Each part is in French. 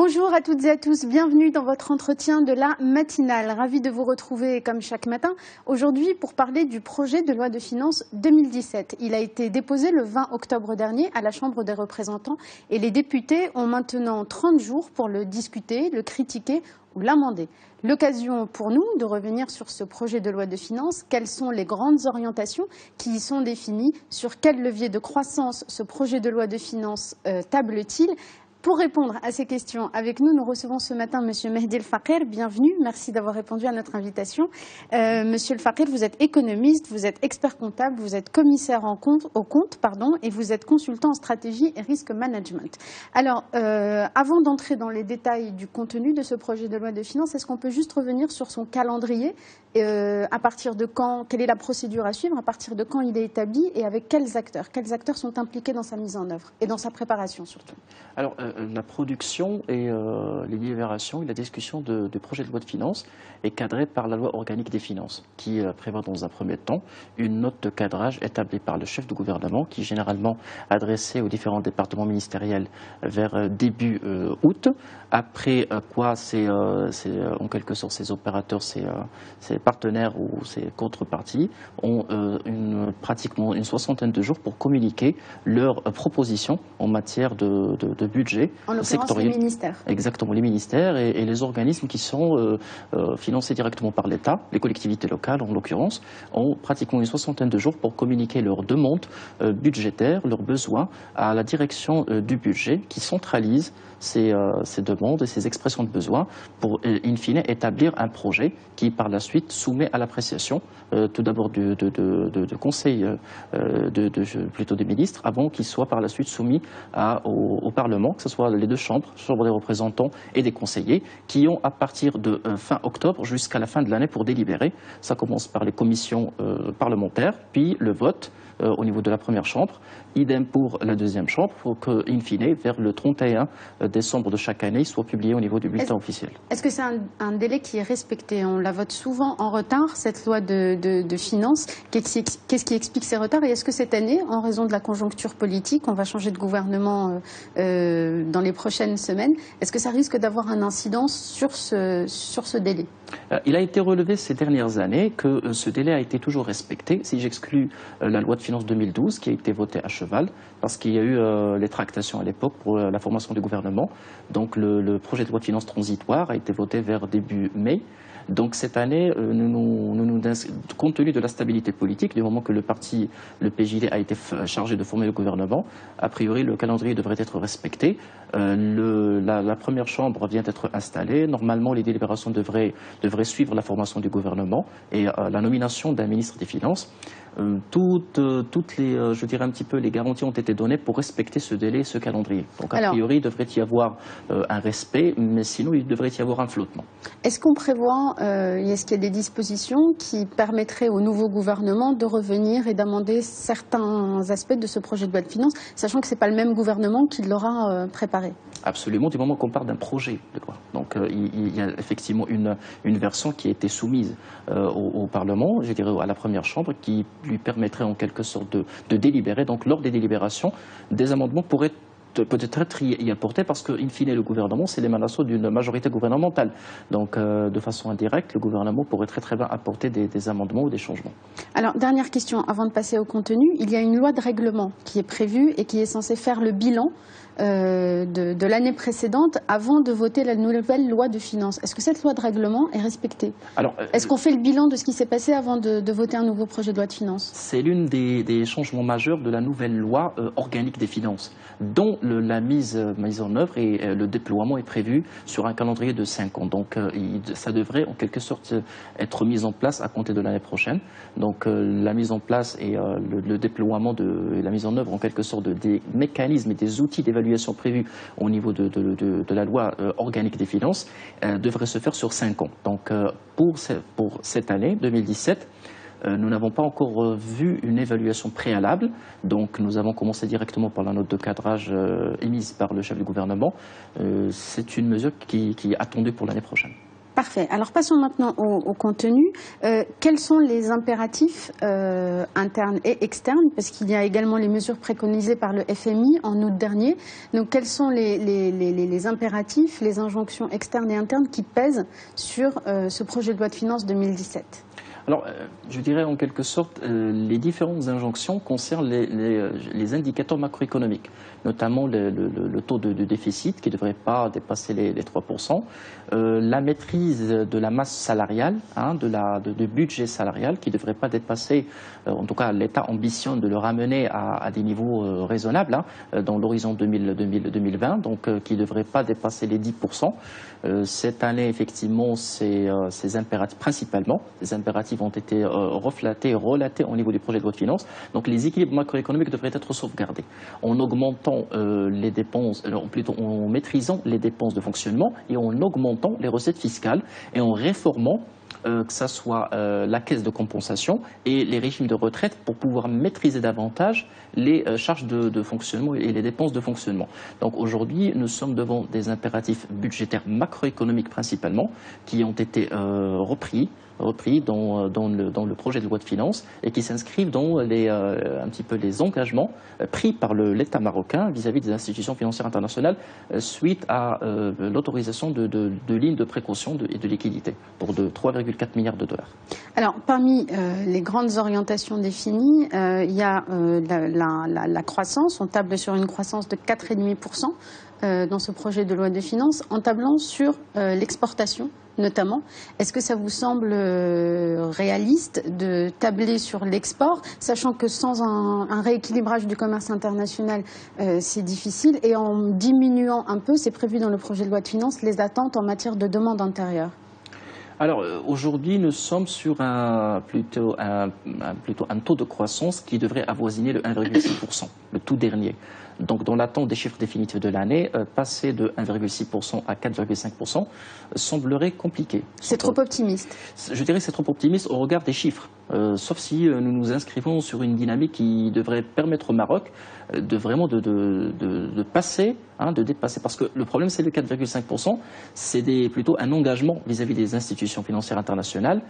Bonjour à toutes et à tous, bienvenue dans votre entretien de la matinale. Ravi de vous retrouver comme chaque matin aujourd'hui pour parler du projet de loi de finances 2017. Il a été déposé le 20 octobre dernier à la Chambre des représentants et les députés ont maintenant 30 jours pour le discuter, le critiquer ou l'amender. L'occasion pour nous de revenir sur ce projet de loi de finances, quelles sont les grandes orientations qui y sont définies, sur quel levier de croissance ce projet de loi de finances table-t-il. Pour répondre à ces questions avec nous, nous recevons ce matin Monsieur Mehdi El Fakir. Bienvenue, merci d'avoir répondu à notre invitation. Monsieur El Fakir, vous êtes économiste, vous êtes expert comptable, vous êtes commissaire au compte, et vous êtes consultant en stratégie et risque management. Alors, avant d'entrer dans les détails du contenu de ce projet de loi de finances, est-ce qu'on peut juste revenir sur son calendrier, à partir de quand, quelle est la procédure à suivre, à partir de quand il est établi et avec quels acteurs sont impliqués dans sa mise en œuvre et dans sa préparation surtout? Alors, la production et les délibérations et la discussion du projet de loi de finances est cadrée par la loi organique des finances, qui prévoit dans un premier temps une note de cadrage établie par le chef du gouvernement, qui est généralement adressée aux différents départements ministériels vers début août, après quoi c'est en quelque sorte ces opérateurs, ces partenaires ou ces contreparties ont pratiquement une soixantaine de jours pour communiquer leurs propositions en matière de budget en l'occurrence sectoriel. Les ministères. Exactement, les ministères et les organismes qui sont financés directement par l'État, les collectivités locales en l'occurrence, ont pratiquement une soixantaine de jours pour communiquer leurs demandes budgétaires, leurs besoins à la direction du budget qui centralise ces demandes et ces expressions de besoins pour, in fine, établir un projet qui, par la suite, soumet à l'appréciation tout d'abord de conseil, plutôt des ministres, avant qu'il soit par la suite soumis au Parlement, que ce soit les deux chambres, Chambre des représentants et des conseillers, qui ont à partir de fin octobre jusqu'à la fin de l'année pour délibérer. Ça commence par les commissions parlementaires, puis le vote au niveau de la première chambre, idem pour la deuxième chambre, pour que, in fine, vers le 31 décembre de chaque année, il soit publié au niveau du bulletin officiel. Est-ce que c'est un délai qui est respecté? On la vote souvent en retard, cette loi de finances. Qu'est-ce qui explique ces retards? Et est-ce que cette année, en raison de la conjoncture politique, on va changer de gouvernement dans les prochaines semaines, est-ce que ça risque d'avoir un incidence sur ce délai? Il a été relevé ces dernières années que ce délai a été toujours respecté, si j'exclus la loi de finances 2012 qui a été votée à cheval, parce qu'il y a eu les tractations à l'époque pour la formation du gouvernement. Donc le projet de loi de finances transitoire a été voté vers début mai. Donc cette année, compte tenu de la stabilité politique, du moment que le PJD a été chargé de former le gouvernement, a priori le calendrier devrait être respecté. La première chambre vient d'être installée. Normalement, les délibérations devraient suivre la formation du gouvernement et la nomination d'un ministre des Finances. Toutes les, je dirais un petit peu, les garanties ont été données pour respecter ce délai, ce calendrier. Donc a priori, il devrait y avoir un respect, mais sinon il devrait y avoir un flottement. Est-ce qu'on prévoit, est-ce qu'il y a des dispositions qui permettraient au nouveau gouvernement de revenir et d'amender certains aspects de ce projet de loi de finances, sachant que ce n'est pas le même gouvernement qui l'aura préparé? Absolument, du moment qu'on parle d'un projet de loi. Donc il y a effectivement une version qui a été soumise au Parlement, je dirais à la première chambre, qui lui permettrait en quelque sorte de délibérer. Donc lors des délibérations, des amendements pourraient peut-être y apporter parce que, in fine, le gouvernement, c'est l'émanation d'une majorité gouvernementale. Donc, de façon indirecte, le gouvernement pourrait très bien apporter des amendements ou des changements. Alors, dernière question, avant de passer au contenu, il y a une loi de règlement qui est prévue et qui est censée faire le bilan de l'année précédente avant de voter la nouvelle loi de finances. Est-ce que cette loi de règlement est respectée? Est-ce qu'on fait le bilan de ce qui s'est passé avant de voter un nouveau projet de loi de finances? C'est l'une des changements majeurs de la nouvelle loi organique des finances, dont la mise en œuvre et le déploiement est prévu sur un calendrier de 5 ans. Donc ça devrait en quelque sorte être mis en place à compter de l'année prochaine. Donc la mise en place et le déploiement et la mise en œuvre en quelque sorte des mécanismes et des outils d'évaluation prévus au niveau de la loi organique des finances devrait se faire sur 5 ans. Donc pour cette année 2017, nous n'avons pas encore vu une évaluation préalable, donc nous avons commencé directement par la note de cadrage émise par le chef du gouvernement. C'est une mesure qui est attendue pour l'année prochaine. Parfait. Alors passons maintenant au contenu. Quels sont les impératifs internes et externes? Parce qu'il y a également les mesures préconisées par le FMI en août dernier. Donc quels sont les impératifs, les injonctions externes et internes qui pèsent sur ce projet de loi de finances 2017? Alors, je dirais en quelque sorte, les différentes injonctions concernent les indicateurs macroéconomiques, notamment le taux de déficit qui ne devrait pas dépasser les 3%, la maîtrise de la masse salariale, de budget salarial qui ne devrait pas dépasser, en tout cas l'État ambitionne de le ramener à des niveaux raisonnables dans l'horizon 2020, donc qui ne devrait pas dépasser les 10%. Cette année, effectivement, ces impératifs, principalement, les impératifs ont été relatés au niveau du projet de loi de finances. Donc les équilibres macroéconomiques devraient être sauvegardés en augmentant les dépenses, plutôt en maîtrisant les dépenses de fonctionnement et en augmentant les recettes fiscales et en réformant que ce soit la caisse de compensation et les régimes de retraite pour pouvoir maîtriser davantage les charges de fonctionnement et les dépenses de fonctionnement. Donc aujourd'hui, nous sommes devant des impératifs budgétaires macroéconomiques principalement qui ont été repris dans le projet de loi de finances et qui s'inscrivent dans un petit peu les engagements pris par l'État marocain vis-à-vis des institutions financières internationales suite à l'autorisation de lignes de précaution et de liquidité pour de 3,4 milliards de dollars. Alors, parmi les grandes orientations définies, il y a la croissance. On table sur une croissance de 4,5% dans ce projet de loi de finances, en tablant sur l'exportation notamment. Est-ce que ça vous semble réaliste de tabler sur l'export, sachant que sans un rééquilibrage du commerce international, c'est difficile, et en diminuant un peu, c'est prévu dans le projet de loi de finances, les attentes en matière de demande intérieure? Alors aujourd'hui, nous sommes sur plutôt un taux de croissance qui devrait avoisiner le 1,6%, le tout dernier. Donc dans l'attente des chiffres définitifs de l'année, passer de 1,6% à 4,5% semblerait compliqué. C'est trop optimiste. Je dirais que c'est trop optimiste au regard des chiffres. Sauf si nous nous inscrivons sur une dynamique qui devrait permettre au Maroc de vraiment de passer, de dépasser. Parce que le problème, c'est le 4,5%, c'est plutôt un engagement vis-à-vis des institutions financières internationales,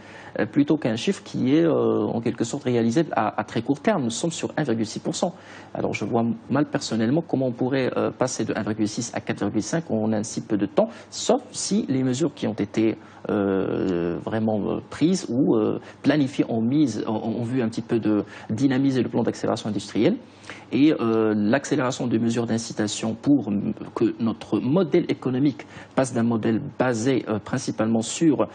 plutôt qu'un chiffre qui est en quelque sorte réalisable à très court terme. Nous sommes sur 1,6%. Alors je vois mal personnellement comment on pourrait passer de 1,6 à 4,5 en un si peu de temps, sauf si les mesures qui ont été vraiment prises ou planifiées ont vu un petit peu de dynamiser le plan d'accélération industrielle et l'accélération des mesures d'incitation pour que notre modèle économique passe d'un modèle basé principalement sur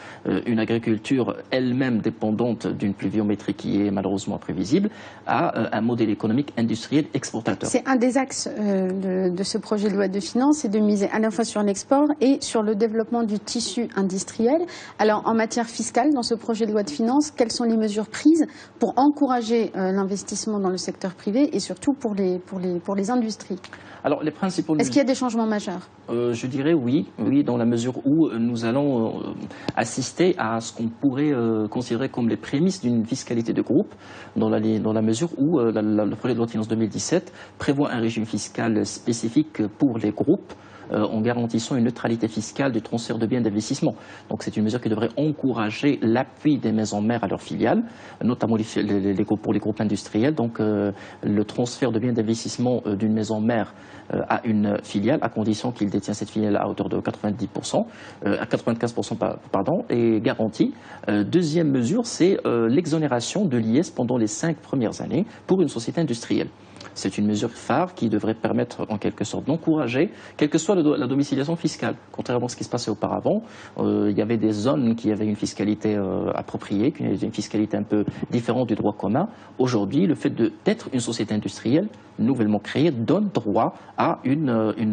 une agriculture elle-même dépendante d'une pluviométrie qui est malheureusement imprévisible à un modèle économique industriel exportateur. C'est un des axes de ce projet de loi de finances, c'est de miser à la fois sur l'export et sur le développement du tissu industriel. Alors en matière fiscale, dans ce projet de loi de finances, quelles sont les mesures prises pour encourager l'investissement dans le secteur privé et surtout pour les industries? Alors, les principaux... Est-ce qu'il y a des changements majeurs? Je dirais oui, dans la mesure où nous allons assister à ce qu'on pourrait considérer comme les prémices d'une fiscalité de groupe, dans la mesure où le projet de loi de finances 2017 prévoit un régime fiscal spécifique pour les groupes, en garantissant une neutralité fiscale du transfert de biens d'investissement. Donc c'est une mesure qui devrait encourager l'appui des maisons mères à leurs filiales, notamment pour les groupes industriels. Donc le transfert de biens d'investissement d'une maison mère à une filiale, à condition qu'il détient cette filiale à hauteur de 95%, est garanti. Deuxième mesure, c'est l'exonération de l'IS pendant les 5 premières années pour une société industrielle. C'est une mesure phare qui devrait permettre en quelque sorte d'encourager, quelle que soit la domiciliation fiscale. Contrairement à ce qui se passait auparavant, il y avait des zones qui avaient une fiscalité appropriée, une fiscalité un peu différente du droit commun. Aujourd'hui, le fait d'être une société industrielle nouvellement créée donne droit à une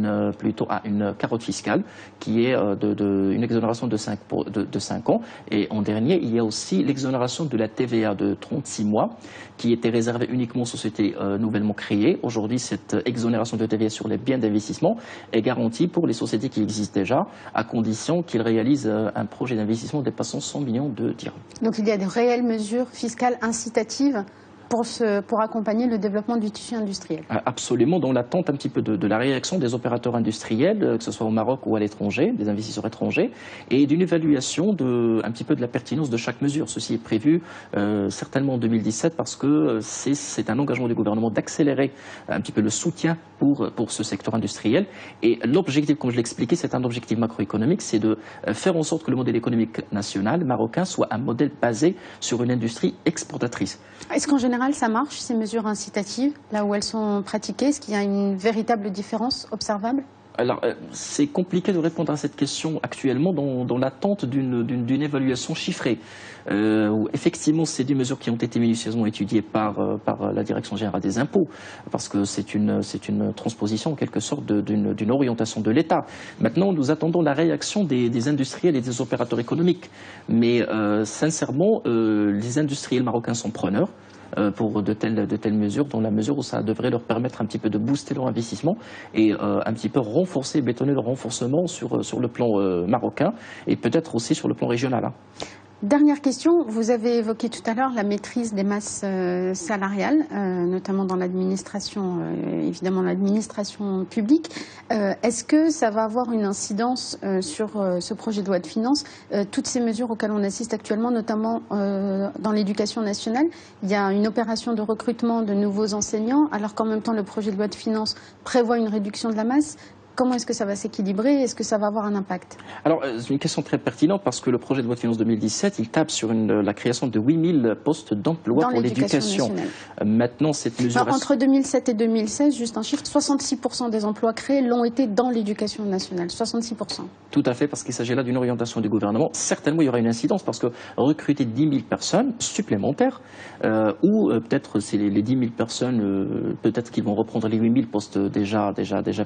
carotte fiscale qui est une exonération de 5 ans. Et en dernier, il y a aussi l'exonération de la TVA de 36 mois qui était réservée uniquement aux sociétés nouvellement créées. Aujourd'hui, cette exonération de TVA sur les biens d'investissement est garantie pour les sociétés qui existent déjà, à condition qu'ils réalisent un projet d'investissement dépassant 100 millions de dirhams. Donc il y a de réelles mesures fiscales incitatives pour accompagner le développement du tissu industriel. Absolument, dans l'attente un petit peu de la réaction des opérateurs industriels, que ce soit au Maroc ou à l'étranger, des investisseurs étrangers, et d'une évaluation un petit peu de la pertinence de chaque mesure. Ceci est prévu certainement en 2017 parce que c'est un engagement du gouvernement d'accélérer un petit peu le soutien pour ce secteur industriel. Et l'objectif, comme je l'expliquais, c'est un objectif macroéconomique, c'est de faire en sorte que le modèle économique national marocain soit un modèle basé sur une industrie exportatrice. Est-ce qu'en général ça marche, ces mesures incitatives, là où elles sont pratiquées? Est-ce qu'il y a une véritable différence observable? Alors, c'est compliqué de répondre à cette question actuellement dans l'attente d'une évaluation chiffrée. Où effectivement, c'est des mesures qui ont été minutieusement étudiées par la Direction générale des impôts, parce que c'est une transposition en quelque sorte d'une orientation de l'État. Maintenant, nous attendons la réaction des industriels et des opérateurs économiques. Mais sincèrement, les industriels marocains sont preneurs pour de telles mesures, dans la mesure où ça devrait leur permettre un petit peu de booster leur investissement et un petit peu renforcer, bétonner leur renforcement sur le plan marocain et peut-être aussi sur le plan régional. Dernière question, vous avez évoqué tout à l'heure la maîtrise des masses salariales, notamment dans l'administration, évidemment l'administration publique. Est-ce que ça va avoir une incidence sur ce projet de loi de finances, toutes ces mesures auxquelles on assiste actuellement, notamment dans l'éducation nationale? Il y a une opération de recrutement de nouveaux enseignants, alors qu'en même temps le projet de loi de finances prévoit une réduction de la masse. Comment est-ce que ça va s'équilibrer? Est-ce que ça va avoir un impact? Alors, c'est une question très pertinente parce que le projet de loi de finances 2017, il tape sur la création de 8000 postes d'emploi pour l'éducation. Maintenant, cette mesure... Alors, entre 2007 et 2016, juste un chiffre, 66% des emplois créés l'ont été dans l'éducation nationale. 66%. Tout à fait, parce qu'il s'agit là d'une orientation du gouvernement. Certainement, il y aura une incidence parce que recruter 10 000 personnes supplémentaires, ou peut-être c'est les 10 000 personnes, peut-être qu'ils vont reprendre les 8 000 postes déjà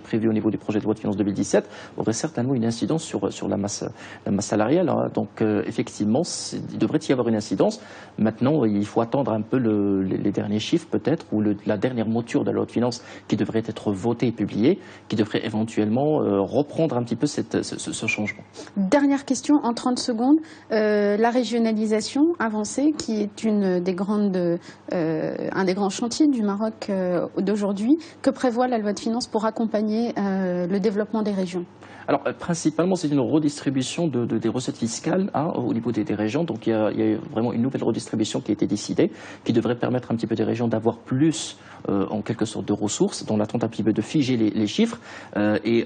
prévus au niveau du projet de loi de finances 2017, aurait certainement une incidence sur la masse salariale. Donc effectivement, il devrait y avoir une incidence. Maintenant, il faut attendre un peu les derniers chiffres peut-être, ou la dernière mouture de la loi de finances qui devrait être votée et publiée, qui devrait éventuellement reprendre un petit peu ce changement. Dernière question en 30 secondes. La régionalisation avancée, qui est un des grands chantiers du Maroc d'aujourd'hui, que prévoit la loi de finances pour accompagner le développement des régions? Alors, principalement, c'est une redistribution des recettes fiscales au niveau des régions. Donc, il y a vraiment une nouvelle redistribution qui a été décidée, qui devrait permettre un petit peu des régions d'avoir plus, en quelque sorte, de ressources, dans l'attente un petit peu de figer les chiffres, et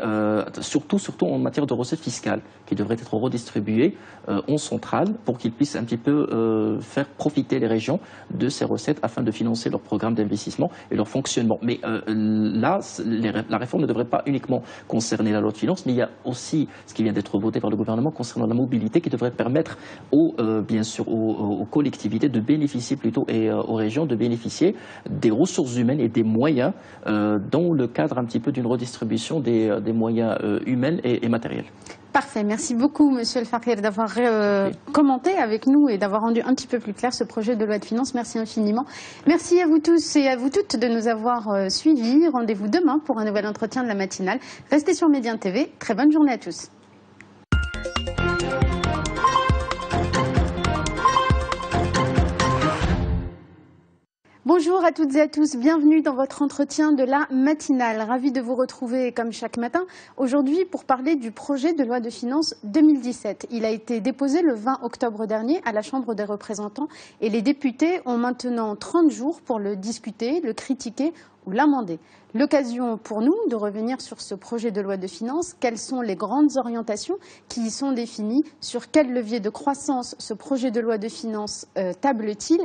surtout en matière de recettes fiscales, qui devraient être redistribuées en centrale pour qu'ils puissent un petit peu faire profiter les régions de ces recettes afin de financer leur programme d'investissement et leur fonctionnement. Mais là, la réforme ne devrait pas uniquement concerner la loi de finances, mais il y a aussi ce qui vient d'être voté par le gouvernement concernant la mobilité qui devrait permettre bien sûr aux collectivités de bénéficier plutôt et aux régions de bénéficier des ressources humaines et des moyens dans le cadre un petit peu d'une redistribution des moyens humains et matériels. Parfait, merci beaucoup Monsieur El Fakhir d'avoir commenté avec nous et d'avoir rendu un petit peu plus clair ce projet de loi de finances. Merci infiniment. Merci à vous tous et à vous toutes de nous avoir suivis. Rendez-vous demain pour un nouvel entretien de la matinale. Restez sur Médien TV. Très bonne journée à tous. Bonjour à toutes et à tous, bienvenue dans votre entretien de la matinale. Ravi de vous retrouver comme chaque matin aujourd'hui pour parler du projet de loi de finances 2017. Il a été déposé le 20 octobre dernier à la Chambre des représentants et les députés ont maintenant 30 jours pour le discuter, le critiquer ou l'amender. L'occasion pour nous de revenir sur ce projet de loi de finances, quelles sont les grandes orientations qui y sont définies, sur quel levier de croissance ce projet de loi de finances table-t-il.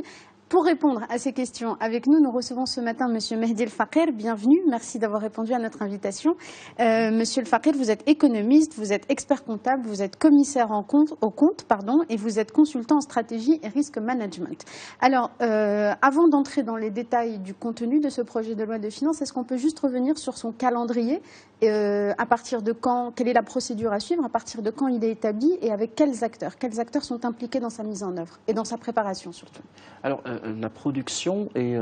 Pour répondre à ces questions avec nous, nous recevons ce matin Monsieur Mehdi El Fakhir. Bienvenue, merci d'avoir répondu à notre invitation. Monsieur El Fakhir, vous êtes économiste, vous êtes expert comptable, vous êtes commissaire au compte, et vous êtes consultant en stratégie et risque management. Alors, avant d'entrer dans les détails du contenu de ce projet de loi de finances, est-ce qu'on peut juste revenir sur son calendrier, à partir de quand, quelle est la procédure à suivre, à partir de quand il est établi et avec quels acteurs sont impliqués dans sa mise en œuvre et dans sa préparation surtout? Alors, la production et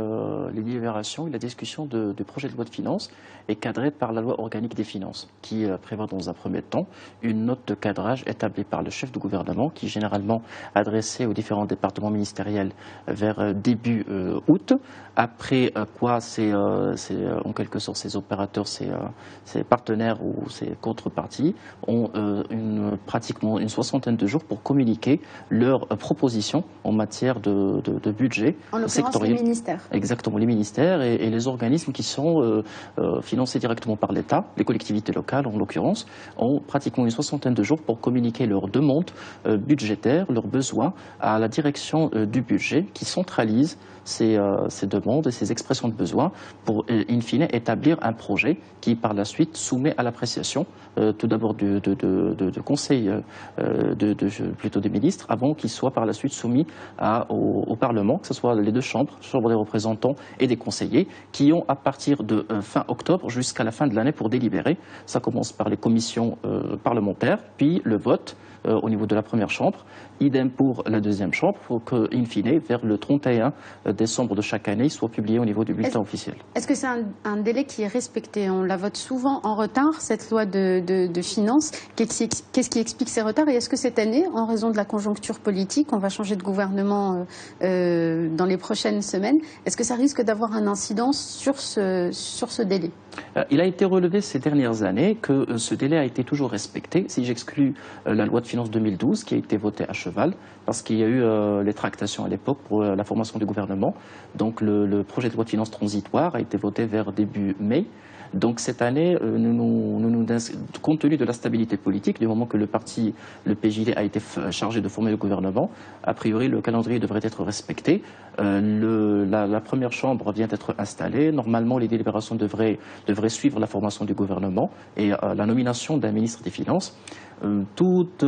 les délibérations et la discussion du projet de loi de finances est cadrée par la loi organique des finances, qui prévoit dans un premier temps une note de cadrage établie par le chef du gouvernement, qui est généralement adressée aux différents départements ministériels vers début août, après quoi c'est en quelque sorte ces opérateurs, ces partenaires ou ces contreparties ont pratiquement une soixantaine de jours pour communiquer leurs propositions en matière de budget sectoriel. Les ministères. Exactement, les ministères et les organismes qui sont financés directement par l'État, les collectivités locales en l'occurrence, ont pratiquement une soixantaine de jours pour communiquer leurs demandes budgétaires, leurs besoins à la direction du budget qui centralise ces demandes et ces expressions de besoins pour, in fine, établir un projet qui, par la suite, soumet à l'appréciation tout d'abord de conseil, plutôt des ministres, avant qu'il soit par la suite soumis au Parlement, que ce soit les deux chambres, Chambre des représentants et des conseillers, qui ont à partir de fin octobre jusqu'à la fin de l'année pour délibérer. Ça commence par les commissions parlementaires, puis le vote au niveau de la première chambre, idem pour la deuxième chambre, pour que, in fine, vers le 31 décembre de chaque année, il soit publié au niveau du bulletin officiel. Est-ce que c'est un délai qui est respecté? On la vote souvent en retard, cette loi de finances. Qu'est-ce qui explique ces retards? Et est-ce que cette année, en raison de la conjoncture politique, on va changer de gouvernement dans les prochaines semaines, est-ce que ça risque d'avoir une incidence sur ce délai? Il a été relevé ces dernières années que ce délai a été toujours respecté, si j'exclus la loi de finances 2012 qui a été votée à cheval, parce qu'il y a eu les tractations à l'époque pour la formation du gouvernement. Donc le projet de loi de finances transitoire a été voté vers début mai. Donc cette année, compte tenu de la stabilité politique, du moment que le PJD a été chargé de former le gouvernement, a priori le calendrier devrait être respecté. La première chambre vient d'être installée. Normalement, les délibérations devraient suivre la formation du gouvernement et la nomination d'un ministre des Finances. Toutes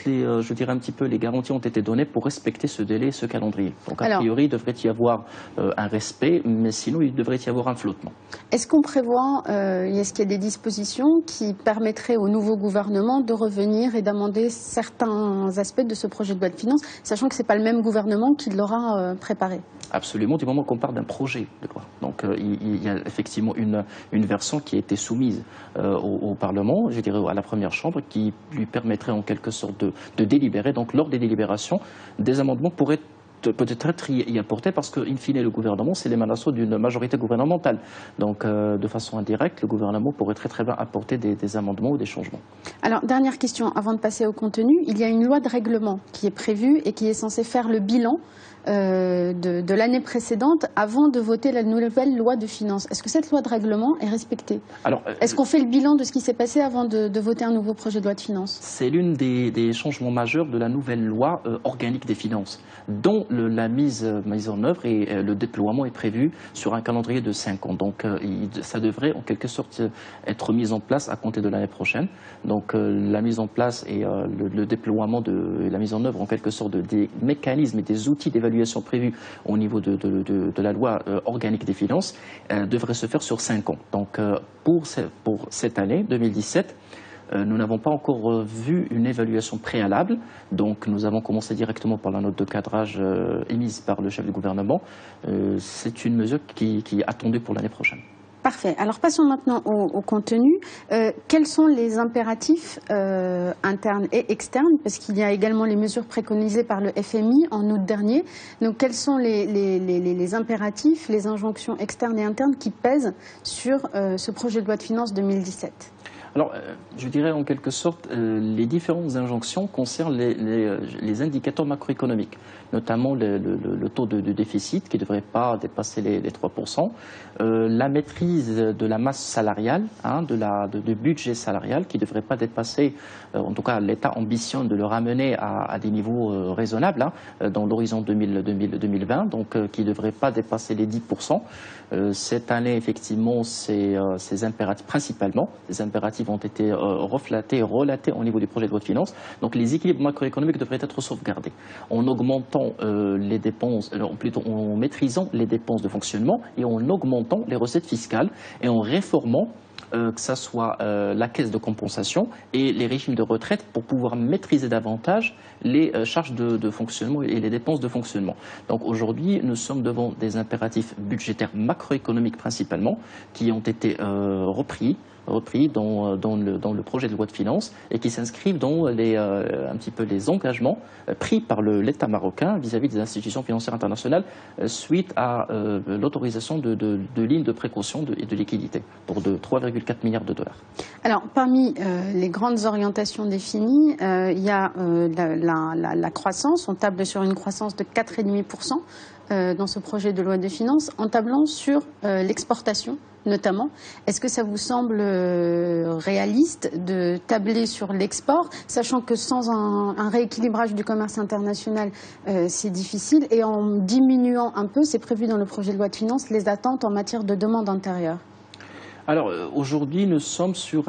les, je dirais un petit peu, les garanties ont été données pour respecter ce délai, ce calendrier. Donc a priori, il devrait y avoir un respect, mais sinon il devrait y avoir un flottement. Est-ce qu'on prévoit, est-ce qu'il y a des dispositions qui permettraient au nouveau gouvernement de revenir et d'amender certains aspects de ce projet de loi de finances, sachant que ce n'est pas le même gouvernement qui l'aura préparé? Absolument, du moment qu'on parle d'un projet de loi. Donc il y a effectivement une version qui a été soumise au Parlement, je dirais à la première chambre, qui lui permettrait en quelque sorte de délibérer. Donc lors des délibérations, des amendements pourraient peut-être y apporter parce que, in fine, le gouvernement, c'est l'émanation d'une majorité gouvernementale. Donc, de façon indirecte, le gouvernement pourrait très bien apporter des amendements ou des changements. Alors, dernière question, avant de passer au contenu, il y a une loi de règlement qui est prévue et qui est censée faire le bilan de l'année précédente avant de voter la nouvelle loi de finances. Est-ce que cette loi de règlement est respectée? Est-ce qu'on fait le bilan de ce qui s'est passé avant de voter un nouveau projet de loi de finances? C'est l'une des changements majeurs de la nouvelle loi organique des finances, dont la mise en œuvre et le déploiement est prévu sur un calendrier de 5 ans. Donc ça devrait en quelque sorte être mis en place à compter de l'année prochaine. Donc la mise en place et le déploiement et la mise en œuvre en quelque sorte des mécanismes et des outils d'évaluation prévus au niveau de la loi organique des finances devrait se faire sur 5 ans. Donc pour cette année 2017, nous n'avons pas encore vu une évaluation préalable, donc nous avons commencé directement par la note de cadrage émise par le chef du gouvernement. C'est une mesure qui est attendue pour l'année prochaine. Parfait. Alors passons maintenant au contenu. Quels sont les impératifs internes et externes? Parce qu'il y a également les mesures préconisées par le FMI en août dernier. Donc quels sont les impératifs, les injonctions externes et internes qui pèsent sur ce projet de loi de finances 2017? Alors, je dirais en quelque sorte, les différentes injonctions concernent les indicateurs macroéconomiques, notamment le taux de déficit qui ne devrait pas dépasser les 3%, la maîtrise de la masse salariale, du budget salarial qui ne devrait pas dépasser, en tout cas l'État ambitionne de le ramener à des niveaux raisonnables dans l'horizon 2020, donc qui ne devrait pas dépasser les 10%. Cette année, effectivement, ces impératifs, principalement, les impératifs ont été relatés au niveau du projet de loi de finances. Donc les équilibres macroéconomiques devraient être sauvegardés en augmentant les dépenses, plutôt en maîtrisant les dépenses de fonctionnement et en augmentant les recettes fiscales et en réformant que ce soit la caisse de compensation et les régimes de retraite pour pouvoir maîtriser davantage les charges de fonctionnement et les dépenses de fonctionnement. Donc aujourd'hui, nous sommes devant des impératifs budgétaires macroéconomiques principalement qui ont été repris dans le projet de loi de finances et qui s'inscrivent dans un petit peu les engagements pris par l'État marocain vis-à-vis des institutions financières internationales suite à l'autorisation de lignes de précaution et de liquidité pour de 3,4 milliards de dollars. Alors, parmi les grandes orientations définies, il y a la croissance. On table sur une croissance de 4,5% dans ce projet de loi de finances, en tablant sur l'exportation notamment. Est-ce que ça vous semble réaliste de tabler sur l'export, sachant que sans un rééquilibrage du commerce international, c'est difficile, et en diminuant un peu, c'est prévu dans le projet de loi de finances, les attentes en matière de demande intérieure? Alors aujourd'hui, nous sommes sur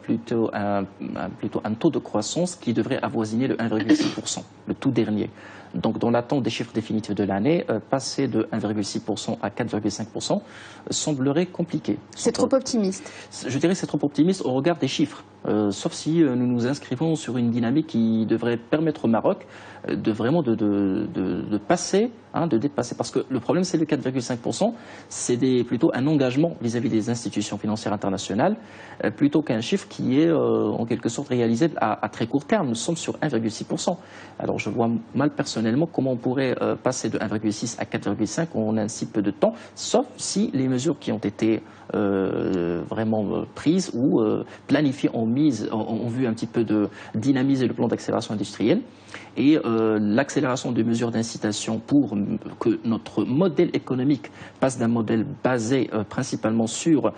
plutôt un taux de croissance qui devrait avoisiner le 1,6%, le tout dernier. Donc dans l'attente des chiffres définitifs de l'année, passer de 1,6% à 4,5% semblerait compliqué. C'est trop optimiste. Je dirais que c'est trop optimiste au regard des chiffres. Sauf si nous nous inscrivons sur une dynamique qui devrait permettre au Maroc de vraiment de passer, de dépasser. Parce que le problème, c'est le 4,5%, c'est plutôt un engagement vis-à-vis des institutions financières internationales, plutôt qu'un chiffre qui est en quelque sorte réalisé à très court terme. Nous sommes sur 1,6%. Alors je vois mal personnellement comment on pourrait passer de 1,6 à 4,5 en un si peu de temps, sauf si les mesures qui ont été vraiment prises ou planifiées ont vu un petit peu de dynamiser le plan d'accélération industrielle et l'accélération des mesures d'incitation pour que notre modèle économique passe d'un modèle basé principalement sur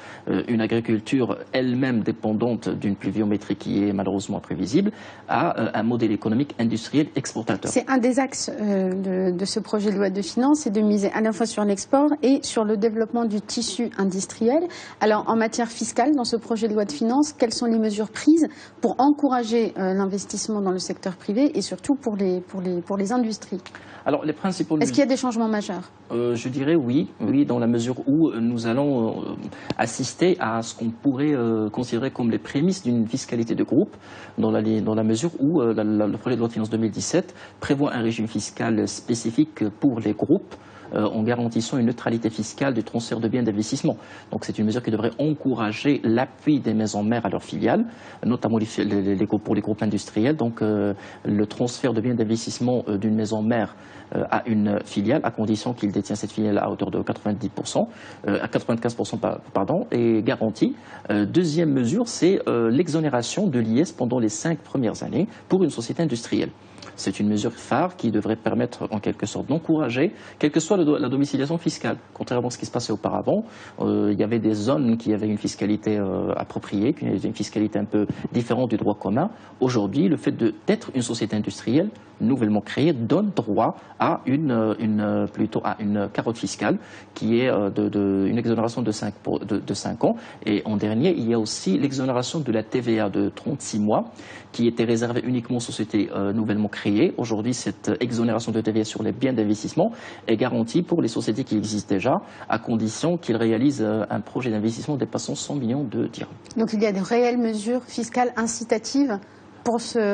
une agriculture elle-même dépendante d'une pluviométrie qui est malheureusement imprévisible à un modèle économique industriel exportateur. C'est un des axes de ce projet de loi de finances, c'est de miser à la fois sur l'export et sur le développement du tissu industriel. Alors en matière fiscale, dans ce projet de loi de finances, quelles sont les mesures prises pour encourager l'investissement dans le secteur privé et surtout pour les industries? Alors, les principaux... Est-ce qu'il y a des changements majeurs? Je dirais oui, dans la mesure où nous allons assister à ce qu'on pourrait considérer comme les prémices d'une fiscalité de groupe, dans la mesure où le projet de loi de finances 2017 prévoit un régime fiscal spécifique pour les groupes, en garantissant une neutralité fiscale du transfert de biens d'investissement. Donc c'est une mesure qui devrait encourager l'appui des maisons mères à leurs filiales, notamment pour les groupes industriels. Donc le transfert de biens d'investissement d'une maison mère à une filiale, à condition qu'il détient cette filiale à hauteur de 90%, à 95%, pardon, est garanti. Deuxième mesure, c'est l'exonération de l'IS pendant les 5 premières années pour une société industrielle. C'est une mesure phare qui devrait permettre en quelque sorte d'encourager, quelle que soit la domiciliation fiscale. Contrairement à ce qui se passait auparavant, il y avait des zones qui avaient une fiscalité appropriée, une fiscalité un peu différente du droit commun. Aujourd'hui, le fait d'être une société industrielle nouvellement créée donne droit à une carotte fiscale qui est une exonération de 5 ans. Et en dernier, il y a aussi l'exonération de la TVA de 36 mois qui était réservée uniquement aux sociétés nouvellement créées. Aujourd'hui, cette exonération de TVA sur les biens d'investissement est garantie pour les sociétés qui existent déjà, à condition qu'ils réalisent un projet d'investissement dépassant 100 millions de dirhams. Donc il y a de réelles mesures fiscales incitatives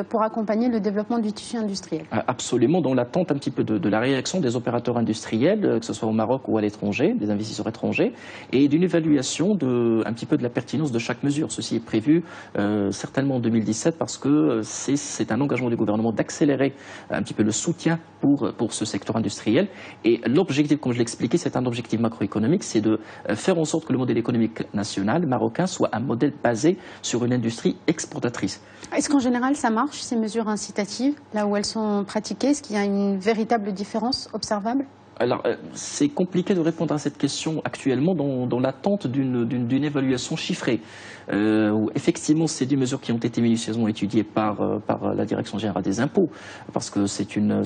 pour accompagner le développement du tissu industriel. Absolument, dans l'attente un petit peu de la réaction des opérateurs industriels, que ce soit au Maroc ou à l'étranger, des investisseurs étrangers, et d'une évaluation un petit peu de la pertinence de chaque mesure. Ceci est prévu certainement en 2017 parce que c'est un engagement du gouvernement d'accélérer un petit peu le soutien pour ce secteur industriel. Et l'objectif, comme je l'expliquais, c'est un objectif macroéconomique, c'est de faire en sorte que le modèle économique national marocain soit un modèle basé sur une industrie exportatrice. Est-ce qu'en général, ça marche, ces mesures incitatives, là où elles sont pratiquées? Est-ce qu'il y a une véritable différence observable? Alors, c'est compliqué de répondre à cette question actuellement dans l'attente d'une évaluation chiffrée. Où effectivement, c'est des mesures qui ont été minutieusement étudiées par la Direction générale des impôts, parce que c'est une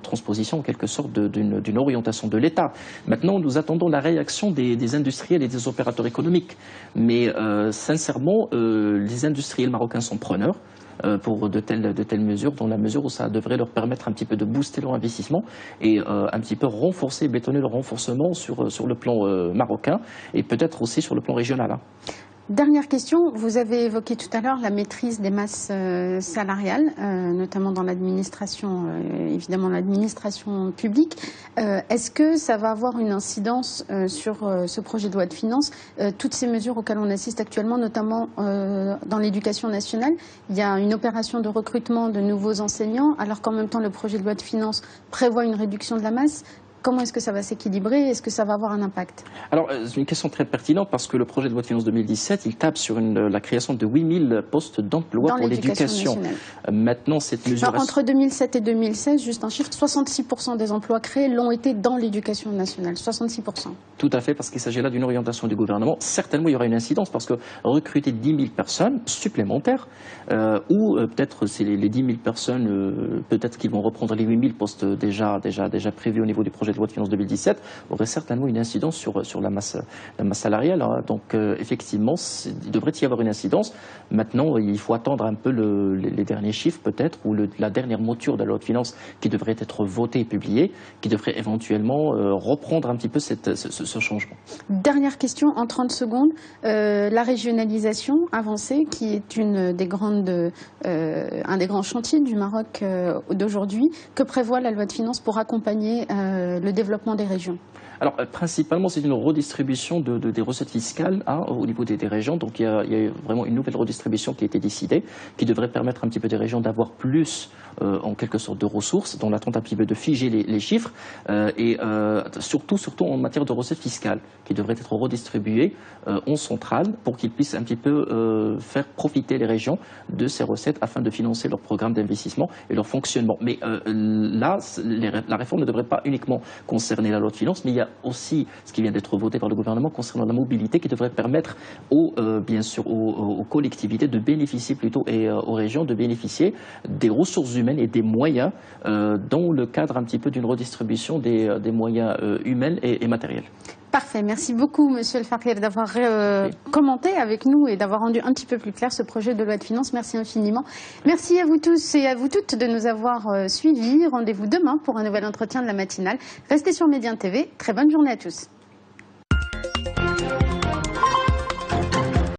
transposition en quelque sorte d'une orientation de l'État. Maintenant, nous attendons la réaction des industriels et des opérateurs économiques. Mais sincèrement, les industriels marocains sont preneurs pour de telles mesures, dans la mesure où ça devrait leur permettre un petit peu de booster leur investissement et un petit peu bétonner leur renforcement sur le plan marocain et peut-être aussi sur le plan régional. Dernière question, vous avez évoqué tout à l'heure la maîtrise des masses salariales, notamment dans l'administration, évidemment l'administration publique. Est-ce que ça va avoir une incidence sur ce projet de loi de finances, toutes ces mesures auxquelles on assiste actuellement, notamment dans l'éducation nationale? Il y a une opération de recrutement de nouveaux enseignants, alors qu'en même temps le projet de loi de finances prévoit une réduction de la masse. Comment est-ce que ça va s'équilibrer? Est-ce que ça va avoir un impact? Alors, c'est une question très pertinente parce que le projet de loi de finances 2017, il tape sur la création de 8000 postes d'emploi pour l'éducation. Maintenant, cette mesure... Alors, entre 2007 et 2016, juste un chiffre, 66% des emplois créés l'ont été dans l'éducation nationale. 66%. Tout à fait, parce qu'il s'agit là d'une orientation du gouvernement. Certainement, il y aura une incidence parce que recruter 10 000 personnes supplémentaires, ou peut-être c'est les 10 000 personnes, peut-être qu'ils vont reprendre les 8 000 postes déjà prévus au niveau du projet de loi de finances 2017, aurait certainement une incidence sur la masse salariale. Donc effectivement, il devrait y avoir une incidence. Maintenant, il faut attendre un peu les derniers chiffres peut-être, ou la dernière mouture de la loi de finances qui devrait être votée et publiée, qui devrait éventuellement reprendre un petit peu ce changement. Dernière question en 30 secondes. La régionalisation avancée, qui est un des grands chantiers du Maroc d'aujourd'hui, que prévoit la loi de finances pour accompagner le développement des régions? Alors, principalement, c'est une redistribution des recettes fiscales au niveau des régions. Donc, il y a vraiment une nouvelle redistribution qui a été décidée, qui devrait permettre un petit peu des régions d'avoir plus, en quelque sorte, de ressources, dans l'attente un petit peu de figer les chiffres, et surtout en matière de recettes fiscales, qui devraient être redistribuées en centrale pour qu'ils puissent un petit peu faire profiter les régions de ces recettes afin de financer leur programme d'investissement et leur fonctionnement. Mais là, la réforme ne devrait pas uniquement concerner la loi de finances, mais il y a aussi ce qui vient d'être voté par le gouvernement concernant la mobilité qui devrait permettre bien sûr aux collectivités de bénéficier plutôt et aux régions de bénéficier des ressources humaines et des moyens dans le cadre un petit peu d'une redistribution des moyens humains et matériels. Parfait. Merci beaucoup, Monsieur El Fakhir, d'avoir commenté avec nous et d'avoir rendu un petit peu plus clair ce projet de loi de finances. Merci infiniment. Merci à vous tous et à vous toutes de nous avoir suivis. Rendez-vous demain pour un nouvel entretien de la matinale. Restez sur Médien TV. Très bonne journée à tous.